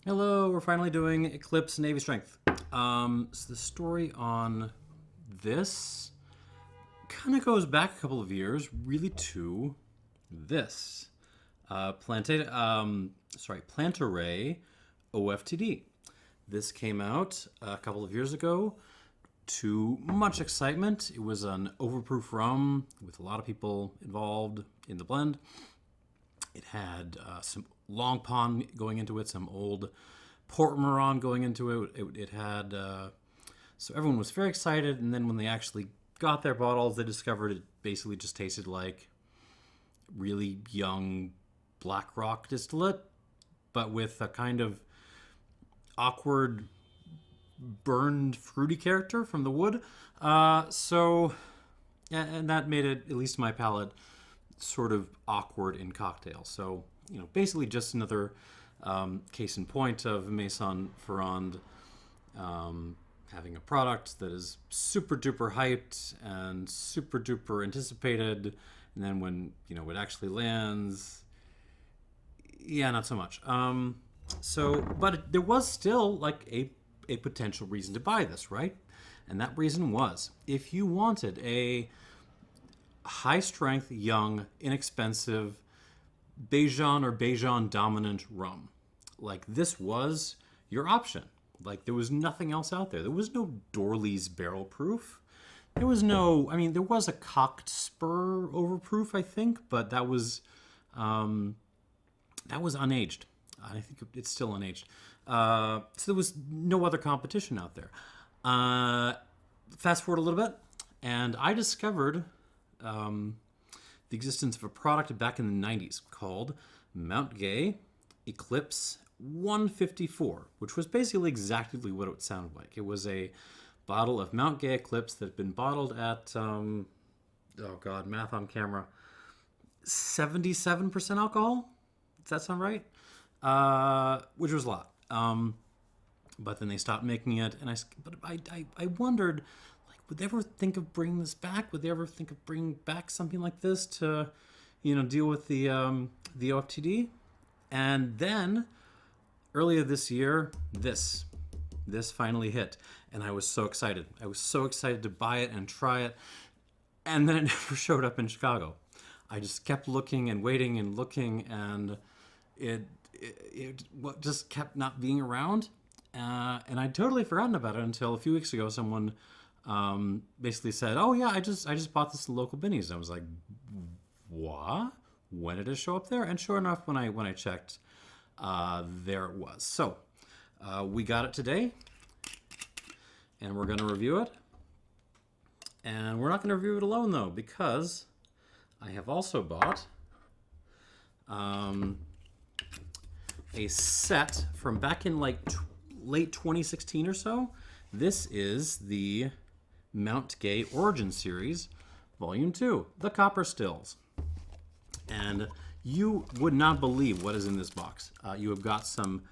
Hello, we're finally doing Eclipse Navy Strength. So the story on this kind of goes back a couple of years, really to this. Plantaray OFTD. This came out a couple of years ago to much excitement. It was an overproof rum with a lot of people involved in the blend. It had some Long Pond going into it, some old Port Moran going into it. It had, so everyone was very excited. And then when they actually got their bottles, they discovered it basically just tasted like really young black rock distillate, but with a kind of awkward burned fruity character from the wood. And that made it, at least my palate, sort of awkward in cocktail. So, basically just another case in point of Maison Ferrand having a product that is super duper hyped and super duper anticipated, and then when it actually lands, not so much. But there was still like a potential reason to buy this, right? And that reason was if you wanted a high strength, young, inexpensive Bajan or Bajan dominant rum, like this was your option. Like there was nothing else out there. There was no Dorley's barrel proof. There was no, there was a cocked spur overproof, I think, but that was unaged. I think it's still unaged. So there was no other competition out there. Fast forward a little bit, and I discovered the existence of a product back in the 90s called Mount Gay Eclipse 154, which was basically exactly what it sounded like. It was a bottle of Mount Gay Eclipse that had been bottled at, math on camera, 77% alcohol? Does that sound right? Which was a lot. But then they stopped making it, and I wondered, would they ever think of bringing this back? Would they ever think of bringing back something like this to, deal with the OFTD? And then earlier this year, this finally hit, and I was so excited. I was so excited to buy it and try it, and then it never showed up in Chicago. I just kept looking and waiting and looking, and it just kept not being around. And I'd totally forgotten about it until a few weeks ago. Someone basically said, "Oh yeah, I just bought this at local Binny's." I was like, "What? When did it show up there?" And sure enough, when I checked, there it was. So we got it today, and we're going to review it. And we're not going to review it alone though, because I have also bought a set from back in late 2016 or so. This is the Mount Gay Origin Series, Volume 2, the Copper Stills. And you would not believe what is in this box. You have got some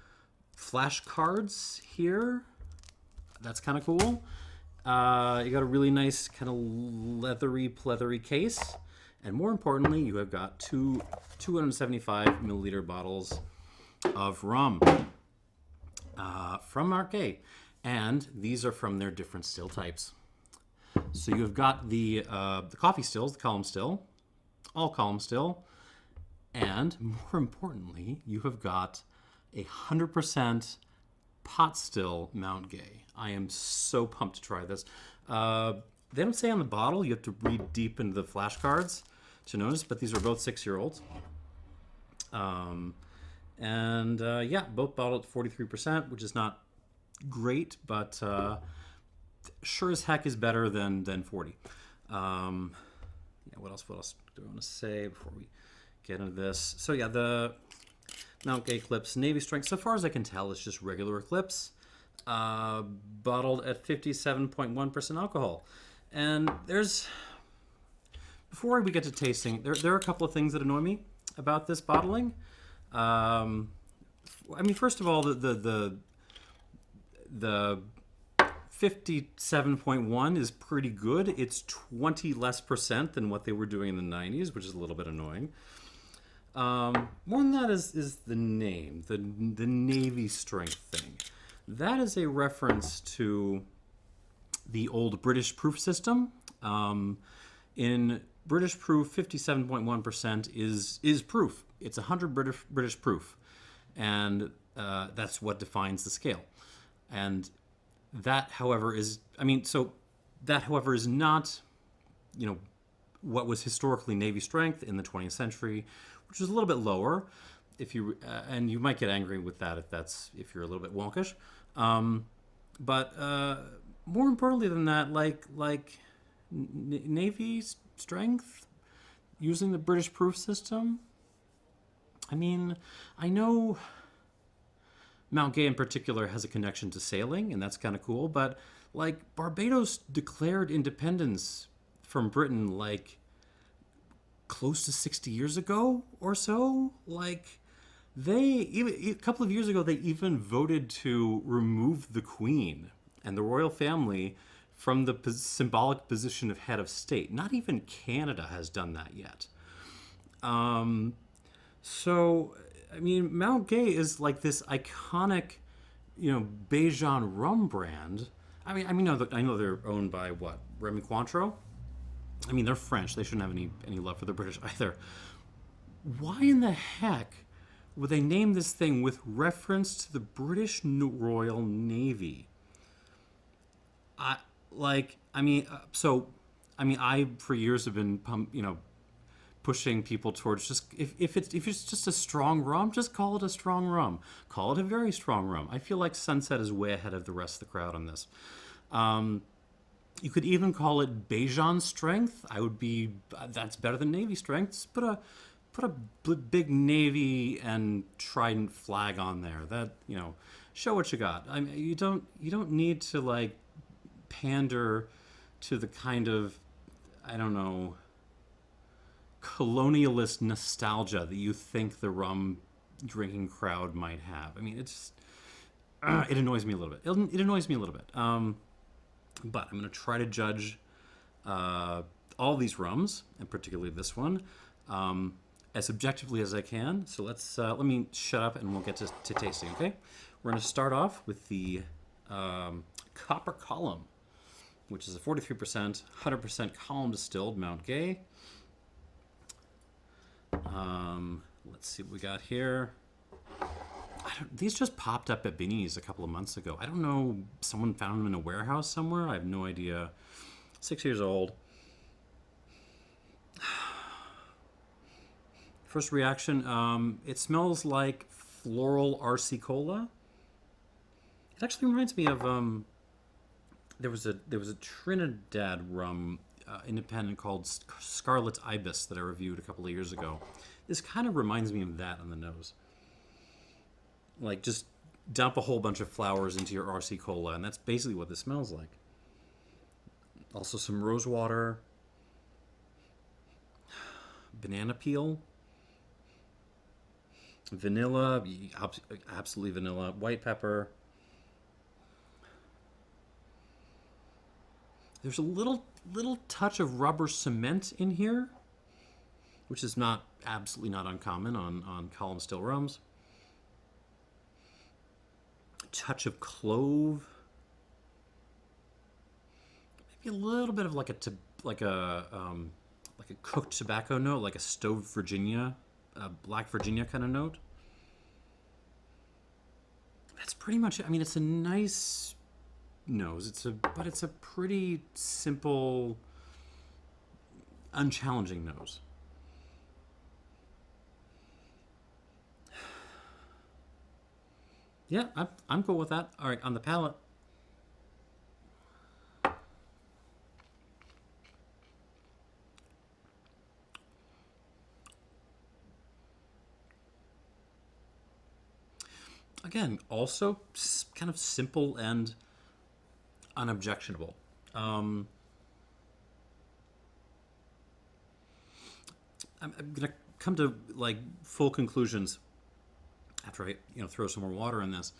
flashcards here. That's kind of cool. You got a really nice kind of leathery, pleathery case. And more importantly, you have got two 275 milliliter bottles of rum from Mount Gay. And these are from their different still types. So you've got the coffee stills, the column still, all column still, and more importantly, you have got 100% pot still Mount Gay. I am so pumped to try this. They don't say on the bottle, you have to read deep into the flashcards to notice, but these are both 6-year-olds. Both bottled at 43%, which is not great, but sure as heck is better than 40. What else do I want to say before we get into this? So yeah, the Mount Gay Eclipse Navy Strength, so far as I can tell, it's just regular Eclipse, bottled at 57.1% alcohol. And before we get to tasting, there are a couple of things that annoy me about this bottling. First of all, the 57.1 is pretty good. It's 20 less percent than what they were doing in the 90s, which is a little bit annoying. More than that is the name, the Navy strength thing. That is a reference to the old British proof system. In British proof, 57.1% is proof. It's 100 British proof, and that's what defines the scale. And that, however, is not, what was historically Navy strength in the 20th century, which was a little bit lower. If you and you might get angry with that if you're a little bit wonkish, but more importantly than that, Navy strength using the British proof system. I mean, I know Mount Gay in particular has a connection to sailing, and that's kind of cool. But Barbados declared independence from Britain close to 60 years ago or so. A couple of years ago, they even voted to remove the Queen and the royal family from the symbolic position of head of state. Not even Canada has done that yet. So, I mean, Mount Gay is this iconic, Bajan rum brand. I know they're owned by Remy Cointreau. I mean, they're French. They shouldn't have any love for the British either. Why in the heck would they name this thing with reference to the British Royal Navy? I for years have been, pushing people towards just if it's just a strong rum, just call it a strong rum. Call it a very strong rum. I feel like Sunset is way ahead of the rest of the crowd on this. You could even call it Bajan strength. That's better than Navy strength. Just put a big Navy and Trident flag on there. That, show what you got. I mean, you don't need to pander to the kind of, I don't know, colonialist nostalgia that you think the rum drinking crowd might have. I mean, it's it annoys me a little bit. It annoys me a little bit. But I'm going to try to judge all these rums, and particularly this one, as objectively as I can. So let me shut up and we'll get to tasting, okay? We're going to start off with the Copper Column, which is a 43%, 100% column distilled Mount Gay. Let's see what we got here. These just popped up at Binny's a couple of months ago. I don't know. Someone found them in a warehouse somewhere. I have no idea. 6 years old. First reaction. It smells like floral RC Cola. It actually reminds me of there was a Trinidad rum independent called Scarlet Ibis that I reviewed a couple of years ago. This kind of reminds me of that on the nose. Just dump a whole bunch of flowers into your RC Cola, and that's basically what this smells like. Also some rose water, banana peel, vanilla, absolutely vanilla, white pepper. There's a little touch of rubber cement in here, which is absolutely not uncommon on column still rums. Touch of clove, maybe a little bit of like a cooked tobacco note, like a stove Virginia, black Virginia kind of note. That's pretty much it. I mean, it's a nice nose. But it's a pretty simple, unchallenging nose. Yeah, I'm cool with that. All right, on the palate. Again, also kind of simple and unobjectionable. I'm gonna come to full conclusions after I throw some more water in this.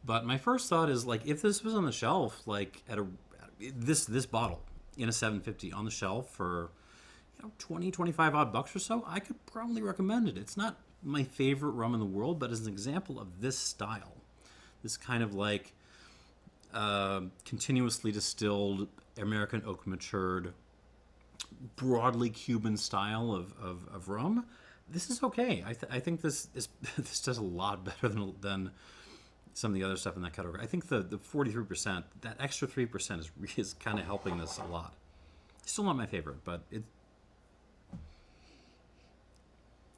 But my first thought is if this was on the shelf at this bottle in a 750 on the shelf for 20, 25 odd bucks or so, I could probably recommend it. It's not my favorite rum in the world, but as an example of this style, this kind of like continuously distilled American oak matured, broadly Cuban style of rum, this is okay. I think this this does a lot better than some of the other stuff in that category. I think the 43%, that extra 3% is kind of helping this a lot. Still not my favorite, but it.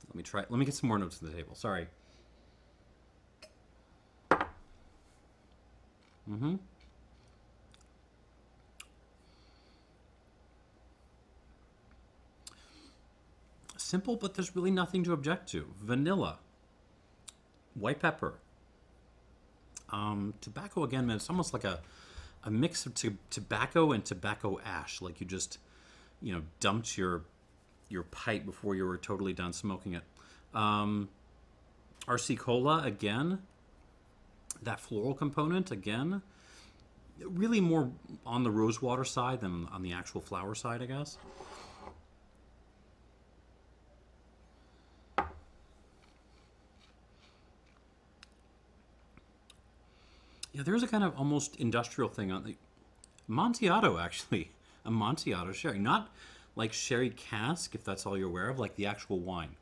Let me try. Let me get some more notes on the table. Sorry. Mm-hmm. Simple, but there's really nothing to object to. Vanilla, white pepper, tobacco again, man. It's almost like a mix of tobacco and tobacco ash. Like you just, dumped your pipe before you were totally done smoking it. RC Cola again. That floral component again. Really more on the rosewater side than on the actual flower side, I guess. Yeah, there's a kind of almost industrial thing on the Amontillado, actually. Amontillado sherry. Not like sherry cask, if that's all you're aware of, like the actual wine.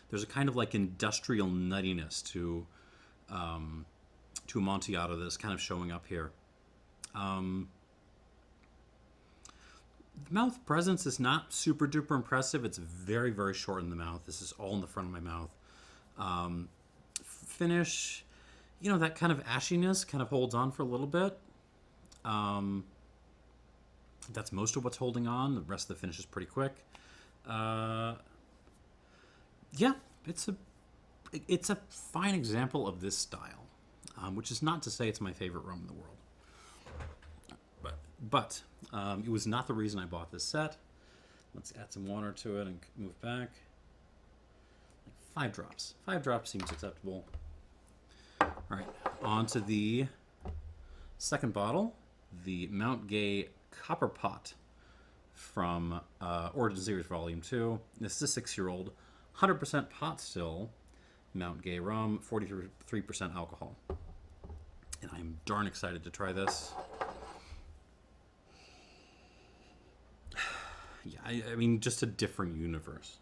There's a kind of like industrial nuttiness to Amontillado that's kind of showing up here. The mouth presence is not super duper impressive. It's very, very short in the mouth. This is all in the front of my mouth. Finish, that kind of ashiness kind of holds on for a little bit. That's most of what's holding on. The rest of the finish is pretty quick. Yeah, it's a fine example of this style, which is not to say it's my favorite rum in the world. But it was not the reason I bought this set. Let's add some water to it and move back. Like 5 drops. 5 drops seems acceptable. All right, on to the second bottle, the Mount Gay Copper Pot from Origin Series Volume 2. This is a 6-year-old, 100% pot still, Mount Gay rum, 43% alcohol. And I'm darn excited to try this. Yeah, I mean, just a different universe.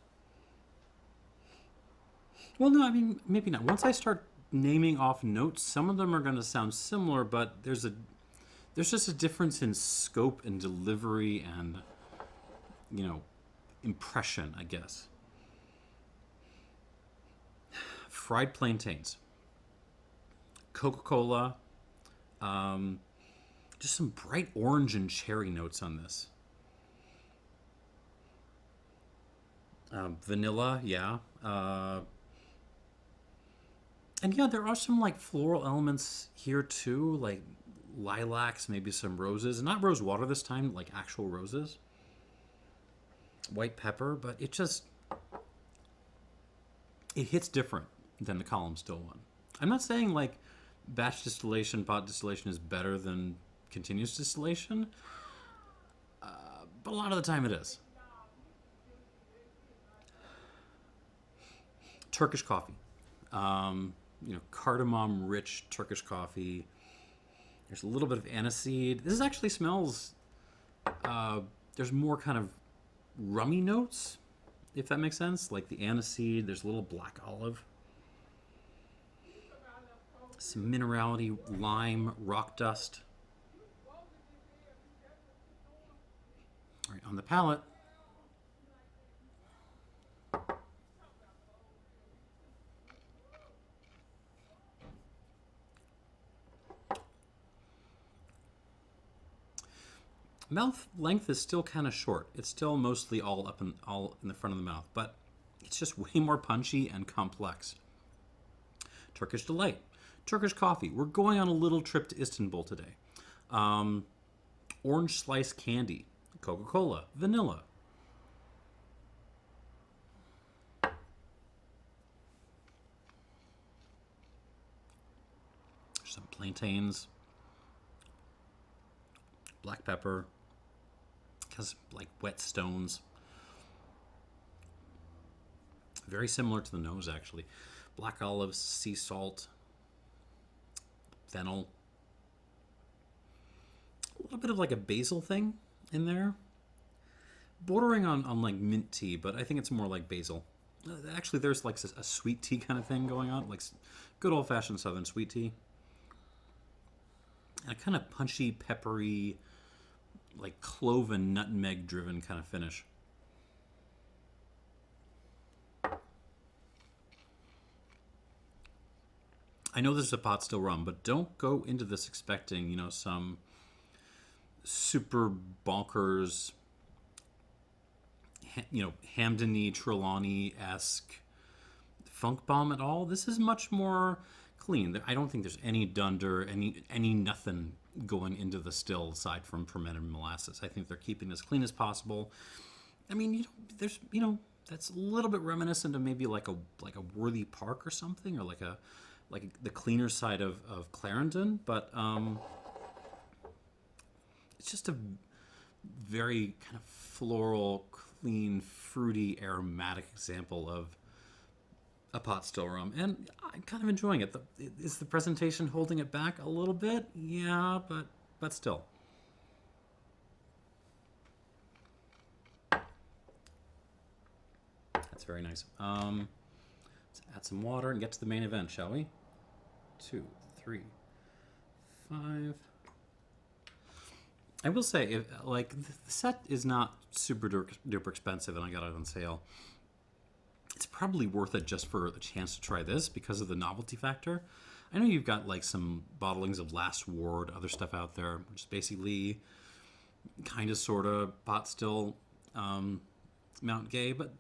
Well, no, I mean, maybe not. Once I start naming off notes, some of them are going to sound similar, but there's just a difference in scope and delivery and, impression, I guess. Fried plantains. Coca-Cola. Just some bright orange and cherry notes on this. Vanilla, yeah. And yeah, there are some like floral elements here too, like lilacs, maybe some roses. Not rose water this time, like actual roses. White pepper, but it hits different than the column-distilled one. I'm not saying like batch distillation, pot distillation is better than continuous distillation, but a lot of the time it is. Turkish coffee. Cardamom-rich Turkish coffee. There's a little bit of aniseed. This actually smells... there's more kind of rummy notes, if that makes sense. Like the aniseed, there's a little black olive. Some minerality, lime, rock dust. All right, on the palate... Mouth length is still kind of short. It's still mostly all in the front of the mouth, but it's just way more punchy and complex. Turkish delight, Turkish coffee. We're going on a little trip to Istanbul today. Orange slice candy, Coca-Cola, vanilla. Some plantains, black pepper. Has like wet stones. Very similar to the nose, actually. Black olives, sea salt, fennel. A little bit of like a basil thing in there. Bordering on like mint tea, but I think it's more like basil. Actually, there's like a sweet tea kind of thing going on, like good old-fashioned southern sweet tea. And a kind of punchy, peppery, like clove and nutmeg driven kind of finish. I know this is a pot still rum, but don't go into this expecting, you know, some super bonkers, you know, Hamden-y, Trelawney-esque funk bomb at all. This is much more clean. I don't think there's any dunder, any nothing going into the still aside from fermented molasses. I think they're keeping it as clean as possible. I mean, you know, there's, you know, that's a little bit reminiscent of maybe like a Worthy Park or something, or like the cleaner side of Clarendon, but it's just a very kind of floral, clean, fruity, aromatic example of a pot still rum, and I'm kind of enjoying it. Is the presentation holding it back a little bit? Yeah, but still. That's very nice. Let's add some water and get to the main event, shall we? 2, 3, 5. I will say, if like the set is not super duper expensive, and I got it on sale, it's probably worth it just for a chance to try this because of the novelty factor. I know you've got like some bottlings of Last Ward, other stuff out there, which is basically kind of sort of pot still Mount Gay, but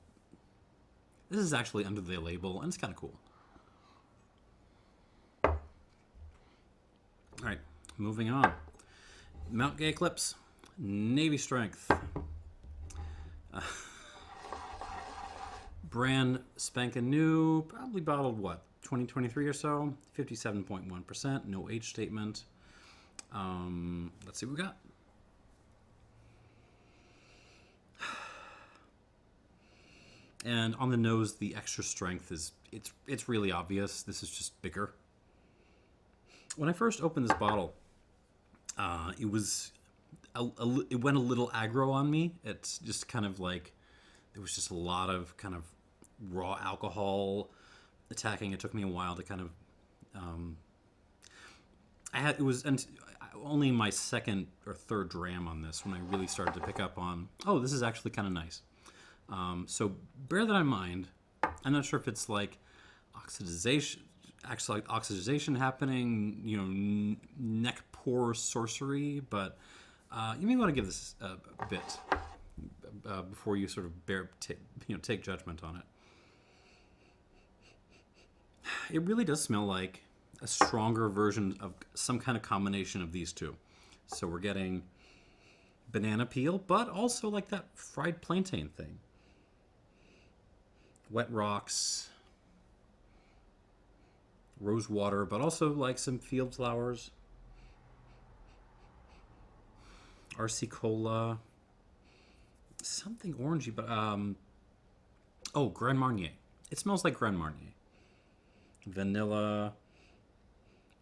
this is actually under the label, and it's kind of cool. All right, moving on. Mount Gay Eclipse, Navy Strength. Brand spanking new, probably bottled, what, 2023 or so? 57.1%, no age statement. Let's see what we got. And on the nose, the extra strength is, it's really obvious. This is just bigger. When I first opened this bottle, it was, it went a little aggro on me. It's just kind of like, there was just a lot of kind of raw alcohol attacking. It took me a while to kind of, it was only my second or third dram on this when I really started to pick up on, oh, this is actually kind of nice. So bear that in mind. I'm not sure if it's like oxidization happening, you know, neck pour sorcery, but you may want to give this a bit before you sort of take judgment on it. It really does smell like a stronger version of some kind of combination of these two. So we're getting banana peel, but also like that fried plantain thing. Wet rocks, rose water, but also like some field flowers, RC Cola, something orangey, but oh, Grand Marnier. It smells like Grand Marnier. Vanilla,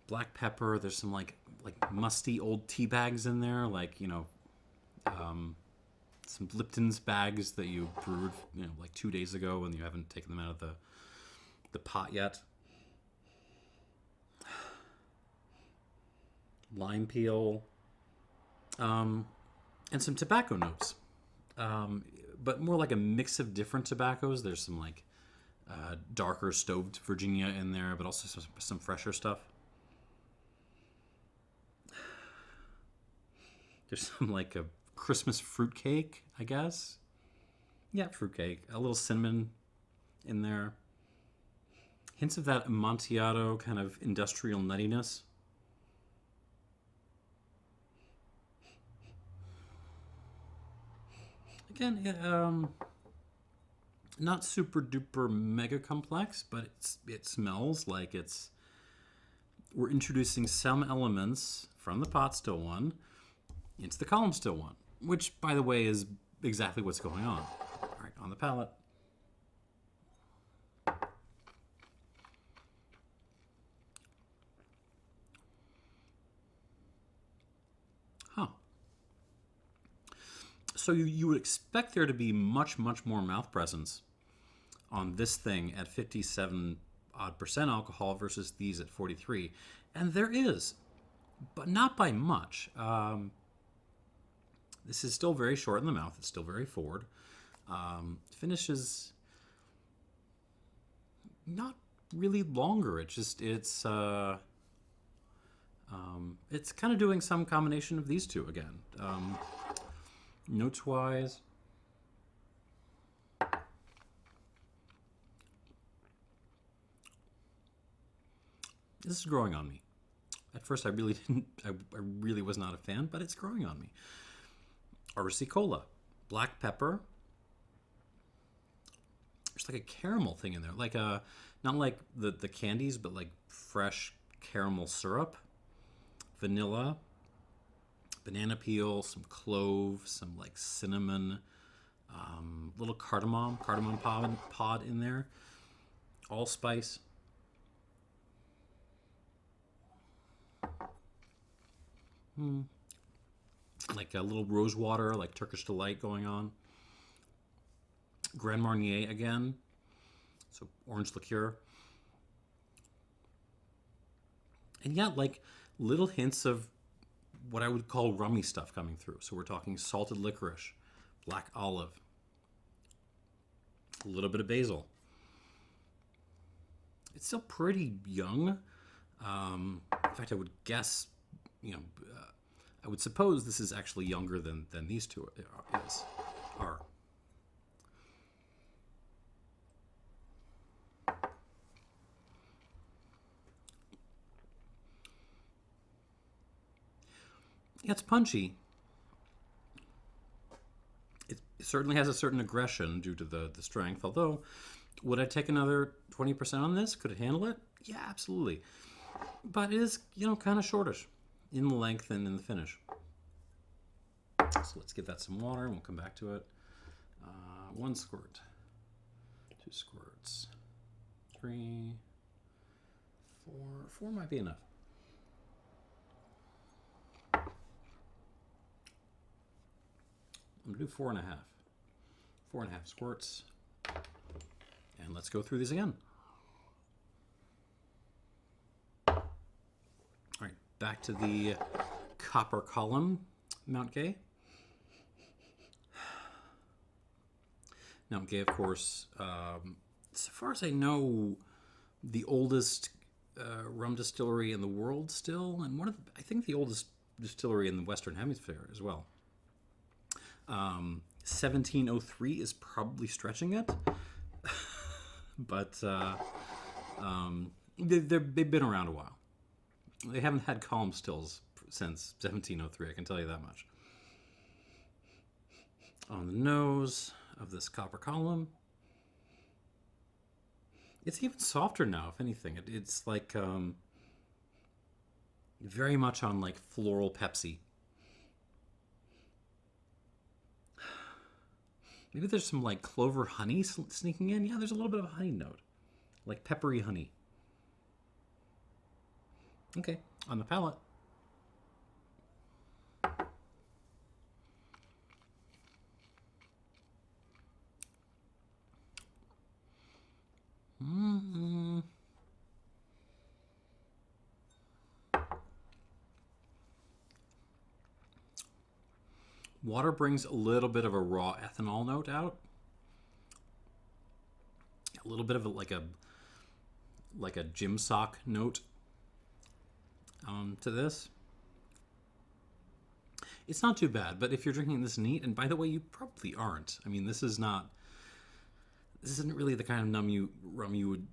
black pepper. There's some like musty old tea bags in there, like, you know, some Lipton's bags that you brewed, you know, like 2 days ago and you haven't taken them out of the pot yet. Lime peel, and some tobacco notes, but more like a mix of different tobaccos. There's some like darker stoved Virginia in there, but also some fresher stuff. There's some like a Christmas fruitcake, I guess. Yeah, fruitcake. A little cinnamon in there. Hints of that Amontillado kind of industrial nuttiness. Again, not super duper mega complex, but it smells like we're introducing some elements from the pot still one into the column still one, which, by the way, is exactly what's going on. All right, on the palate. So you would expect there to be much, much more mouth presence on this thing at 57 odd percent alcohol versus these at 43. And there is, but not by much. This is still very short in the mouth. It's still very forward. Finish is not really longer. It's kind of doing some combination of these two again. Notes wise, this is growing on me. At first, I really didn't. I really was not a fan, but it's growing on me. Arce Cola, black pepper. There's like a caramel thing in there, like not like the candies, but like fresh caramel syrup, vanilla, banana peel, some clove, some like cinnamon, little cardamom pod in there, allspice. Like a little rose water, like Turkish Delight going on. Grand Marnier again, so orange liqueur. And yeah, like little hints of what I would call rummy stuff coming through. So we're talking salted licorice, black olive, a little bit of basil. It's still pretty young. In fact, I would guess, I would suppose this is actually younger than these two are. Yeah, it's punchy. It certainly has a certain aggression due to the strength, although would I take another 20% on this? Could it handle it? Yeah, absolutely. But it is, kind of shortish in the length and in the finish. So let's give that some water and we'll come back to it. 1 squirt, 2 squirts, 3, 4. 4 might be enough. I'm going to do 4.5. 4.5 squirts. And let's go through these again. All right, back to the copper column, Mount Gay. Mount Gay, of course, so far as I know, the oldest rum distillery in the world still, and I think the oldest distillery in the Western Hemisphere as well. 1703 is probably stretching it, but they've been around a while. They haven't had column stills since 1703, I can tell you that much. On the nose of this copper column, it's even softer now, if anything. It's like very much on like floral Pepsi. Maybe there's some like clover honey sneaking in. Yeah, there's a little bit of a honey note, like peppery honey. Okay, on the palate. Water brings a little bit of a raw ethanol note out. A little bit of like a gym sock note to this. It's not too bad, but if you're drinking this neat, and by the way, you probably aren't. I mean, this isn't really the kind of rum you would,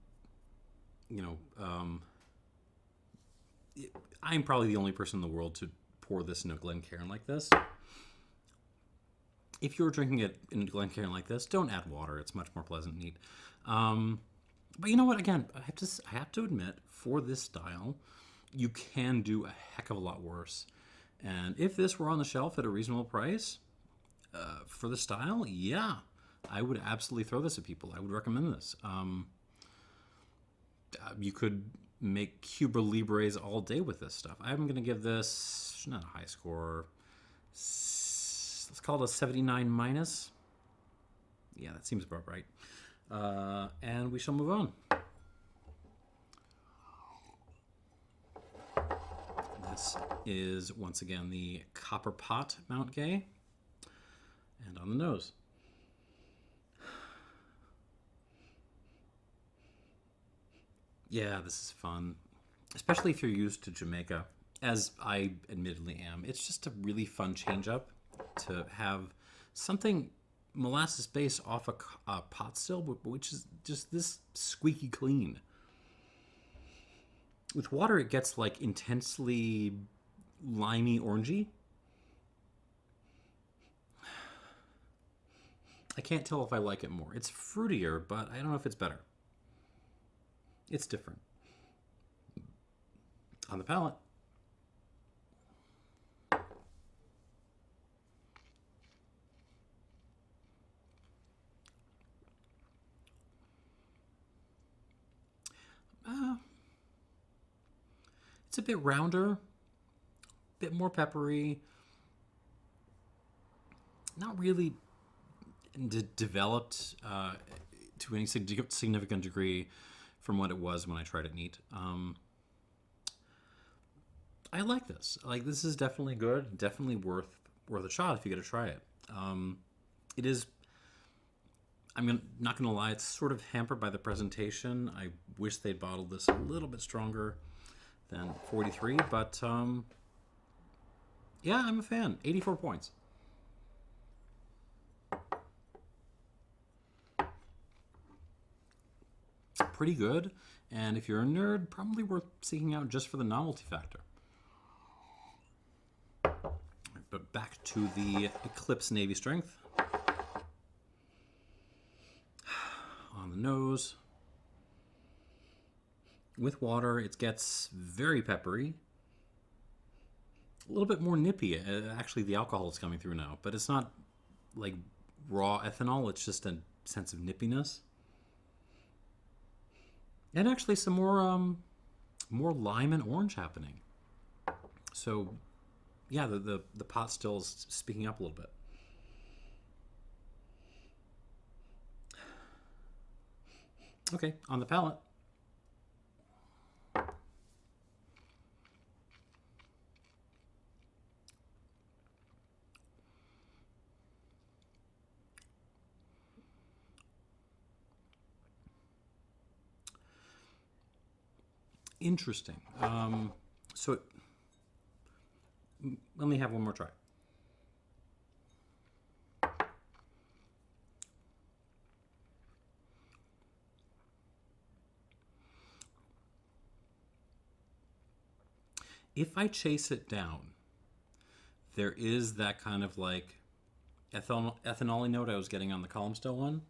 I'm probably the only person in the world to pour this in a Glencairn like this. If you're drinking it in a Glencairn like this, don't add water. It's much more pleasant and neat. But you know what? Again, I have to admit, for this style, you can do a heck of a lot worse. And if this were on the shelf at a reasonable price for the style, yeah, I would absolutely throw this at people. I would recommend this. You could make Cuba Libres all day with this stuff. I'm going to give this not a high score, Let's call it a 79 minus. Yeah, that seems about right. And we shall move on. This is, once again, the Copper Pot Mount Gay. And on the nose. Yeah, this is fun. Especially if you're used to Jamaica, as I admittedly am. It's just a really fun change-up to have something molasses-based off a pot still, which is just this squeaky clean. With water, it gets like intensely limey, orangey. I can't tell if I like it more. It's fruitier, but I don't know if it's better. It's different. On the palate. It's a bit rounder, a bit more peppery. Not really developed to any significant degree from what it was when I tried it neat. I like this. Like, this is definitely good. Definitely worth a shot if you get to try it. It is. Not gonna lie. It's sort of hampered by the presentation. I wish they'd bottled this a little bit stronger than 43, but yeah, I'm a fan. 84 points. Pretty good, and if you're a nerd, probably worth seeking out just for the novelty factor. But back to the Eclipse Navy Strength. On the nose. With water, it gets very peppery. A little bit more nippy. Actually, the alcohol is coming through now, but it's not like raw ethanol. It's just a sense of nippiness. And actually some more lime and orange happening. So, yeah, the pot still is speaking up a little bit. Okay, on the palate. Interesting. So let me have one more try. If I chase it down, there is that kind of like ethanol-y note I was getting on the column-distilled one.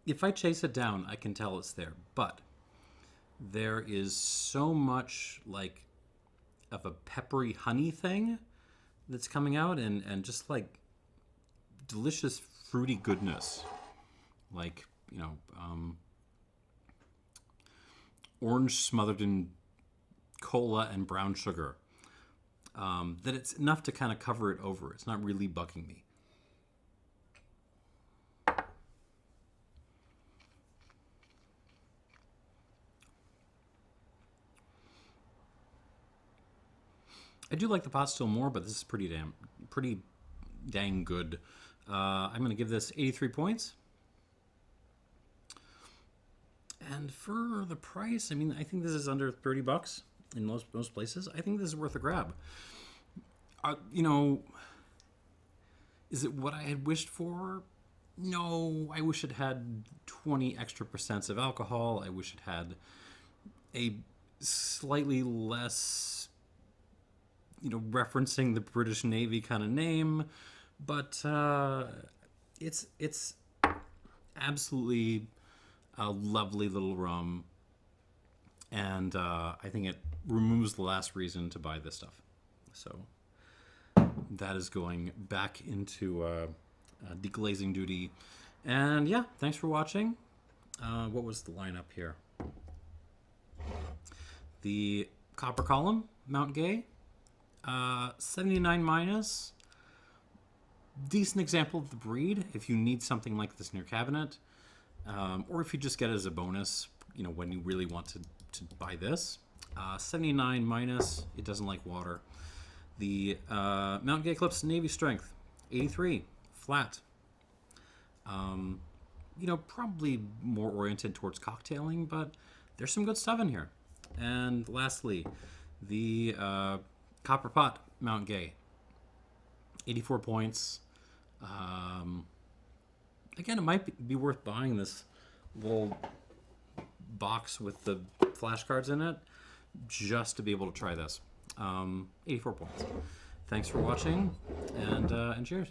If I chase it down, I can tell it's there, but there is so much like of a peppery honey thing that's coming out, and just like delicious fruity goodness, like, you know, orange smothered in cola and brown sugar, that it's enough to kind of cover it over. It's not really bugging me. I do like the pot still more, but this is pretty dang good. I'm going to give this 83 points. And for the price, I mean, I think this is under $30 in most places. I think this is worth a grab. You know, is it what I had wished for? No, I wish it had 20 extra % of alcohol. I wish it had a slightly less, you know, referencing the British Navy kind of name, but it's absolutely a lovely little rum, and I think it removes the last reason to buy this stuff. So that is going back into deglazing duty. And yeah, thanks for watching. What was the lineup here? The Copper Column, Mount Gay. 79 minus. decent example of the breed if you need something like this in your cabinet, or if you just get it as a bonus, when you really want to buy this. 79 minus, it doesn't like water. The Mount Gay Eclipse Navy Strength, 83, flat. Probably more oriented towards cocktailing, but there's some good stuff in here. And lastly, the Copper Pot Mount Gay, 84 points. Again, it might be worth buying this little box with the flashcards in it just to be able to try this. 84 points. Thanks for watching, and cheers.